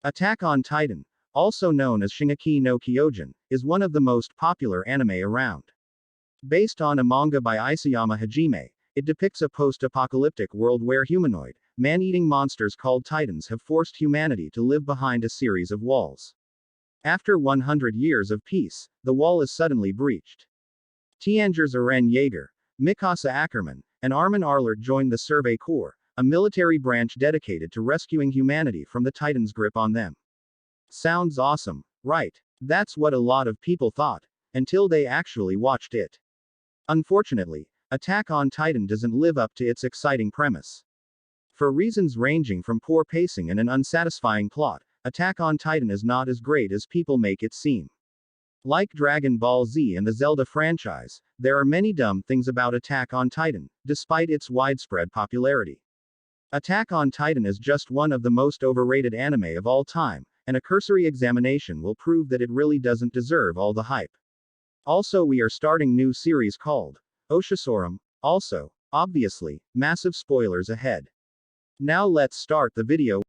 Attack on Titan, also known as Shingeki no Kyojin, is one of the most popular anime around. Based on a manga by Isayama Hajime, it depicts a post-apocalyptic world where humanoid, man-eating monsters called Titans have forced humanity to live behind a series of walls. After 100 years of peace, the wall is suddenly breached. Teeangers Eren Jaeger, Mikasa Ackerman, and Armin Arlert joined the Survey Corps, a military branch dedicated to rescuing humanity from the Titans' grip on them. Sounds awesome, right? That's what a lot of people thought, until they actually watched it. Unfortunately, Attack on Titan doesn't live up to its exciting premise. For reasons ranging from poor pacing and an unsatisfying plot, Attack on Titan is not as great as people make it seem. Like Dragon Ball Z and the Zelda franchise, there are many dumb things about Attack on Titan, despite its widespread popularity. Attack on Titan is just one of the most overrated anime of all time, and a cursory examination will prove that it really doesn't deserve all the hype. Also, we are starting new series called Oshisorum. Also, obviously, massive spoilers ahead. Now let's start the video.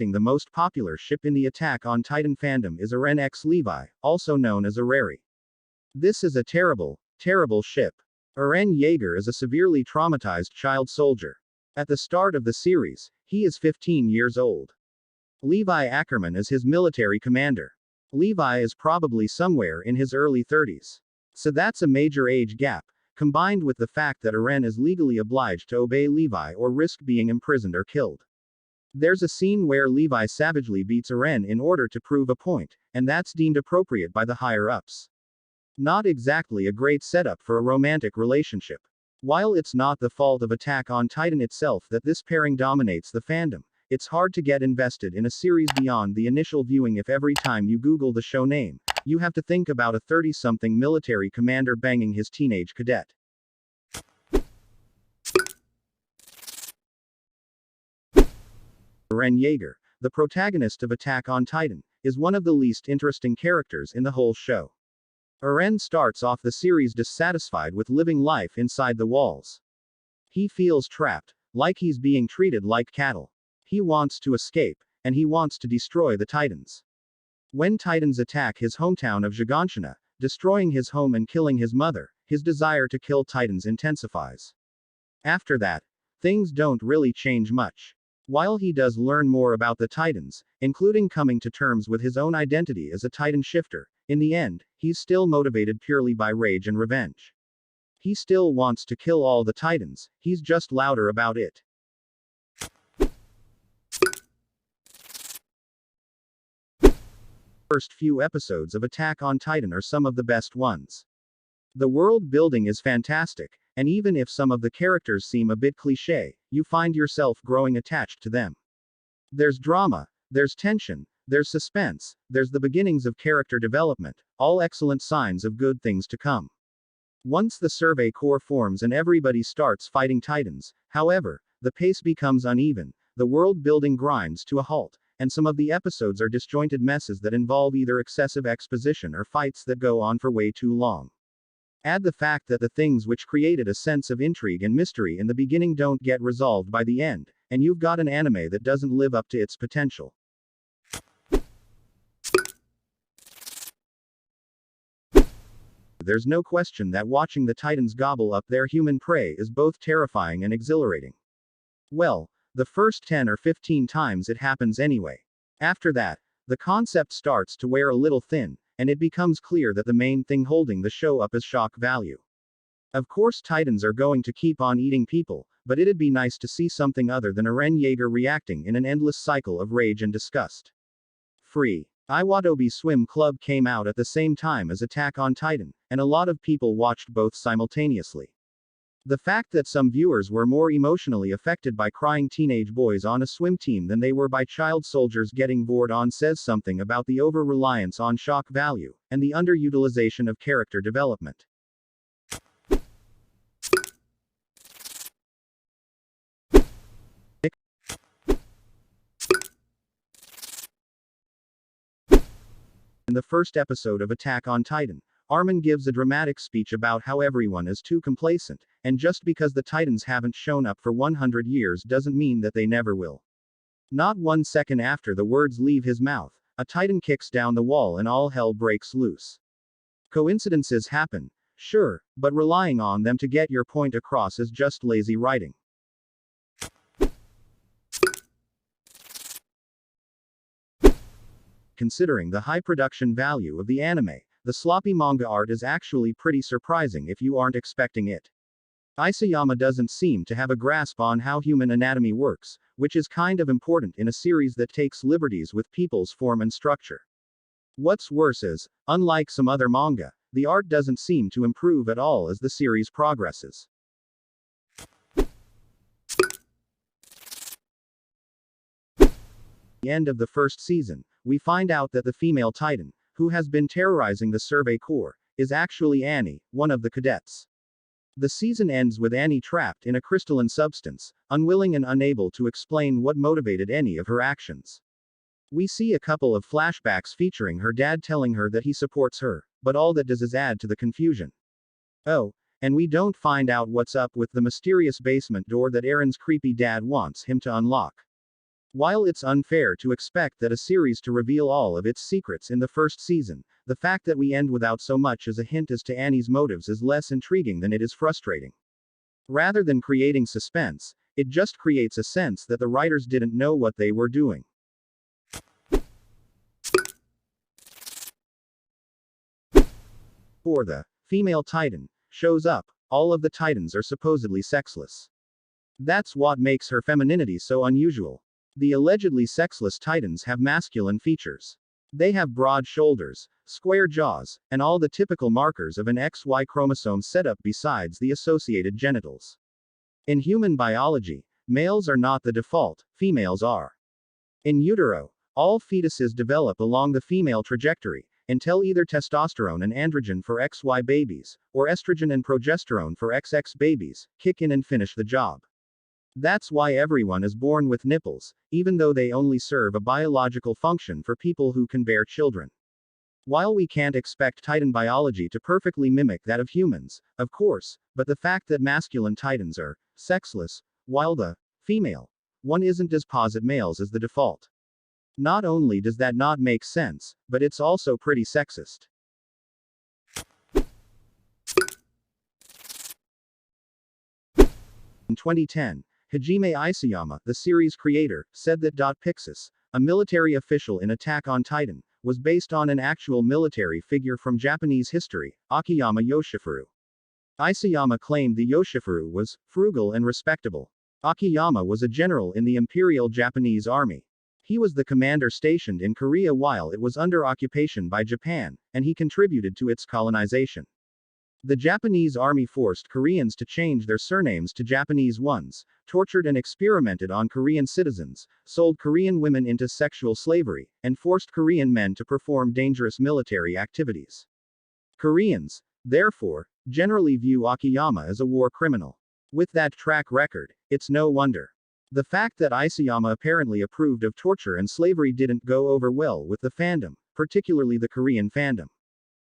The most popular ship in the Attack on Titan fandom is Eren x Levi, also known as Arari. This is a terrible, terrible ship. Eren Jaeger is a severely traumatized child soldier. At the start of the series, he is 15 years old. Levi Ackerman is his military commander. Levi is probably somewhere in his early 30s. So that's a major age gap, combined with the fact that Eren is legally obliged to obey Levi or risk being imprisoned or killed. There's a scene where Levi savagely beats Eren in order to prove a point, and that's deemed appropriate by the higher-ups. Not exactly a great setup for a romantic relationship. While it's not the fault of Attack on Titan itself that this pairing dominates the fandom, it's hard to get invested in a series beyond the initial viewing if every time you Google the show name, you have to think about a 30-something military commander banging his teenage cadet. Eren Jaeger, the protagonist of Attack on Titan, is one of the least interesting characters in the whole show. Eren starts off the series dissatisfied with living life inside the walls. He feels trapped, like he's being treated like cattle. He wants to escape, and he wants to destroy the Titans. When Titans attack his hometown of Shiganshina, destroying his home and killing his mother, his desire to kill Titans intensifies. After that, things don't really change much. While he does learn more about the Titans, including coming to terms with his own identity as a Titan shifter, in the end, he's still motivated purely by rage and revenge. He still wants to kill all the Titans, he's just louder about it. First few episodes of Attack on Titan are some of the best ones. The world building is fantastic, and even if some of the characters seem a bit cliché, you find yourself growing attached to them. There's drama, there's tension, there's suspense, there's the beginnings of character development, all excellent signs of good things to come. Once the Survey Corps forms and everybody starts fighting Titans, however, the pace becomes uneven, the world building grinds to a halt, and some of the episodes are disjointed messes that involve either excessive exposition or fights that go on for way too long. Add the fact that the things which created a sense of intrigue and mystery in the beginning don't get resolved by the end, and you've got an anime that doesn't live up to its potential. There's no question that watching the Titans gobble up their human prey is both terrifying and exhilarating. Well, the first 10 or 15 times it happens anyway. After that, the concept starts to wear a little thin, and it becomes clear that the main thing holding the show up is shock value. Of course Titans are going to keep on eating people, but it'd be nice to see something other than Eren Jaeger reacting in an endless cycle of rage and disgust. Free. Iwatobi Swim Club came out at the same time as Attack on Titan, and a lot of people watched both simultaneously. The fact that some viewers were more emotionally affected by crying teenage boys on a swim team than they were by child soldiers getting bored on says something about the over-reliance on shock value, and the underutilization of character development. In the first episode of Attack on Titan, Armin gives a dramatic speech about how everyone is too complacent, and just because the Titans haven't shown up for 100 years doesn't mean that they never will. Not 1 second after the words leave his mouth, a Titan kicks down the wall and all hell breaks loose. Coincidences happen, sure, but relying on them to get your point across is just lazy writing. Considering the high production value of the anime, the sloppy manga art is actually pretty surprising if you aren't expecting it. Isayama doesn't seem to have a grasp on how human anatomy works, which is kind of important in a series that takes liberties with people's form and structure. What's worse is, unlike some other manga, the art doesn't seem to improve at all as the series progresses. At the end of the first season, we find out that the female Titan, who has been terrorizing the Survey Corps, is actually Annie, one of the cadets. The season ends with Annie trapped in a crystalline substance, unwilling and unable to explain what motivated any of her actions. We see a couple of flashbacks featuring her dad telling her that he supports her, but all that does is add to the confusion. Oh, and we don't find out what's up with the mysterious basement door that Eren's creepy dad wants him to unlock. While it's unfair to expect that a series to reveal all of its secrets in the first season, the fact that we end without so much as a hint as to Annie's motives is less intriguing than it is frustrating. Rather than creating suspense, it just creates a sense that the writers didn't know what they were doing. For the female Titan shows up, all of the Titans are supposedly sexless. That's what makes her femininity so unusual. The allegedly sexless Titans have masculine features. They have broad shoulders, square jaws, and all the typical markers of an XY chromosome setup besides the associated genitals. In human biology, males are not the default, females are. In utero, all fetuses develop along the female trajectory, until either testosterone and androgen for XY babies, or estrogen and progesterone for XX babies, kick in and finish the job. That's why everyone is born with nipples, even though they only serve a biological function for people who can bear children. While we can't expect Titan biology to perfectly mimic that of humans, of course, but the fact that masculine Titans are sexless, while the female one isn't as posit males as the default. Not only does that not make sense, but it's also pretty sexist. In 2010, Hajime Isayama, the series creator, said that depicts, a military official in Attack on Titan, was based on an actual military figure from Japanese history, Akiyama Yoshifuru. Isayama claimed the Yoshifuru was frugal and respectable. Akiyama was a general in the Imperial Japanese Army. He was the commander stationed in Korea while it was under occupation by Japan, and he contributed to its colonization. The Japanese army forced Koreans to change their surnames to Japanese ones, tortured and experimented on Korean citizens, sold Korean women into sexual slavery, and forced Korean men to perform dangerous military activities. Koreans, therefore, generally view Akiyama as a war criminal. With that track record, it's no wonder. The fact that Isayama apparently approved of torture and slavery didn't go over well with the fandom, particularly the Korean fandom.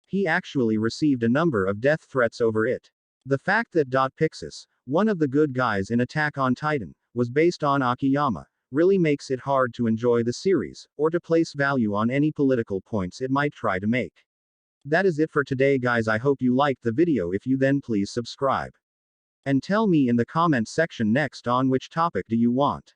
He actually received a number of death threats over it. The fact that Pixis, one of the good guys in Attack on Titan, was based on Akiyama, really makes it hard to enjoy the series, or to place value on any political points it might try to make. That is it for today guys, I hope you liked the video. If you then please subscribe. And tell me in the comments section next on which topic do you want.